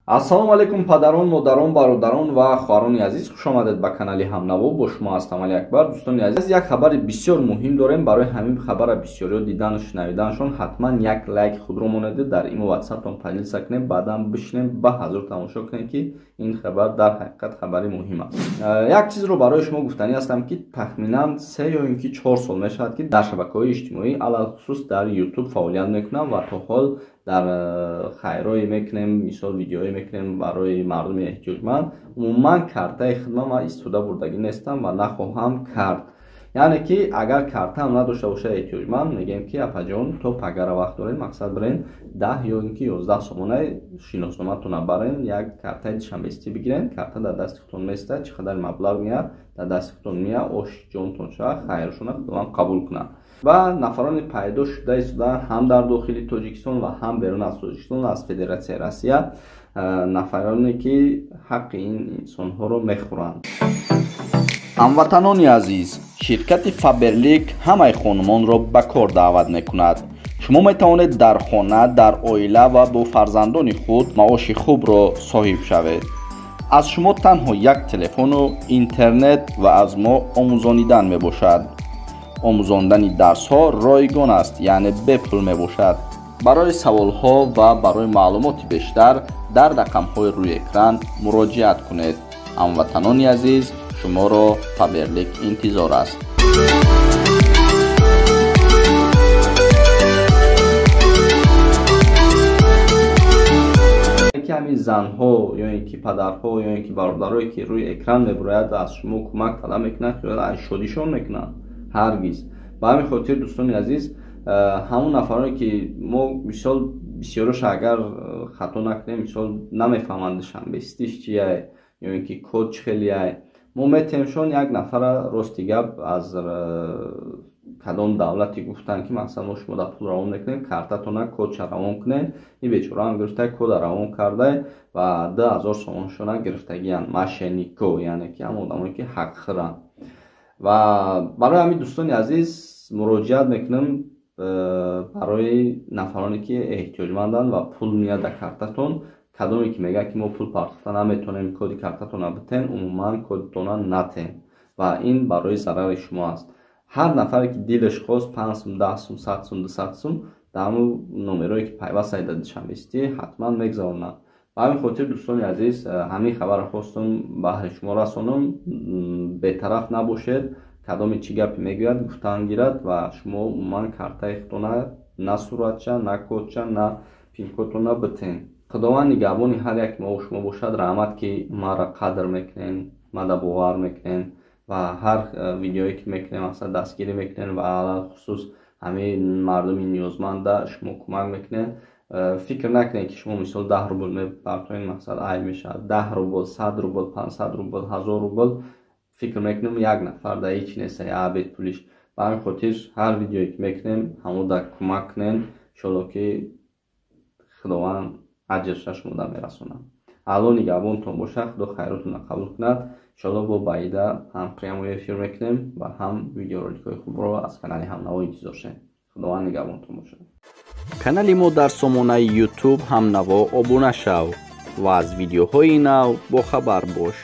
ассалому алайкум падарон, модарон, бародарон ва хоҳарони азиз, хуш омадед ба канали Ҳамнаво. Бо шумо ҳастам Али Акбар. Дӯстони азиз, як хабари бисёр муҳим дорем. Барои ҳамин хабара бисёриё дидану шунавиданашон ҳатман як лайк худро монеде дар имо ватсаптон поделиса кунем, баъдан бишнем ба ҳазур тамошо кунем ки ин хабар дар ҳақиқат хабари муҳим аст. Як чизро барои шумо гуфтанӣ ҳастам ки тахминан 3 ё ин ки 4 сол мешавад ки дар шабакаҳои иҷтимоӣ, алахусус дар YouTube фаъолият мекунам ва то ҳол дар хайрое мекунем, мисол видеое мекунем барои мардуми эҳтиёҷманд. Умуман картаи хидмат ва истифода бурдагӣ нестам ва нахоҳам кард. Яъне ки агар картаам надошта боша эҳтиёҷманд, мегем ки апаҷон то пагара вақт дорем, мақсад барен 10 ё ин ки 11 сомонаи шиносноматона барен, як картаи дишанбестӣ бигирен, карта дар дасти худтон места, чӣ қадар маблағ меяд дар дасти худтон меяд, оши ҷонтон шавад, хайршона худованд қабул кунад. ва нафарони пайдо шуда истодаанд ҳам дар дохили Тоҷикистон ва ҳам берун аз Тоҷикистон аз Федератсияи Россия, нафароне ки ҳаққи ин инсонҳоро мехӯранд. ҳамватанони азиз, ширкати Faberlic ҳамаи хонумонро ба кор даъват мекунад. шумо метавонед дар хона, дар оила ва бо фарзандони худ маоши хубро соҳиб шавед. аз шумо танҳо як телефону интернет ва аз мо омӯзонидан мебошад. омӯзондани дарсҳо ройгон аст, яъне бепул мебошад. барои саволҳо ва барои маълумоти бештар дар рақамҳои рӯи экран муроҷиат кунед. ҳамватанони азиз, шуморо Faberlic интизор аст. ҳамин занҳо ё ин ки падарҳо ё ин ки бародарое ки рӯи экран мебурояд аз шумо кӯмак талаб мекунанд, хиёл шодишон мекунанд. ҳаргиз. ба ҳамин хотир дӯстони азиз, ҳамон нафароне ки мо мисол бисёроша агар хато накунем, мисол намефаҳманд душанбестиш чияй ё ин ки код чӣ хелияй, мо метавонем як нафара рости гап аз кадом давлати гуфтанд ки мақсад мо шумо дар пул равон мекунем, картатона кодша равон кунем, ин бечораам гирифта кода равон кардай ва 2000 сомоншона гирифтагиянд мошеннико, яъне ки ҳам одамое ки ҳақхӯранд. ва барои ҳамин дӯстони азиз муроҷиат мекунем барои нафароне ки эҳтиёҷманданд ва пул меяд дар картатон, кадоме ки мегӯяд ки мо пул партофта наметавонем коди картатона битем, умуман кодитона натем ва ин барои зарари шумо аст. ҳар нафаре ки дилаш хост 5 сум, 10 сум, 100 сум, 200 сум дар ҳамон номерое ки пайваст дар душанбестӣ ҳатман мегузаронад. ба ҳамин хотир дӯстони азиз, ҳамин хабарро хостам баҳри шумо расонам. бетараф набошед, кадоме чӣ гапе мегӯяд гуфтан гирад ва шумо умуман картаи худтона на суратча, на кодча, на пинкодтона битен. худованд нигаҳбони ҳар як мо шумо бошад. раҳмат ки маро қадр мекунен, мада бовар мекунен ва ҳар видеое ки мекунем асла дастгирӣ мекунен ва алахусус ҳамаи мардуми ниёзманда шумо кӯмак мекунен. фикр накунед ки шумо мисол 10 рубл мебартоен, мақсад ай мешавад 10 рубл, 100 рубл, 500 рубл, 1000 рубл. фикр мекунем як нафар да ҳеч неста абед пулиш. ба ҳамин хотир ҳар видеое ки мекунем ҳамода кӯмак кунен, иншоалло ки худованд аҷрша шумода мерасонад. алло нигаҳбонтон бошад, худо хайротонро қабул кунад. иншоалло бо баъида ҳам прямои эфир мекунем ва ҳам видеороликҳои хубро аз канали Ҳамнаво интизор шавед. худованд нигаҳбонтон бошад. канали мо дар сомонаи YouTube Ҳамнаво обуна шав ва аз видеоҳои нав бохабар бош.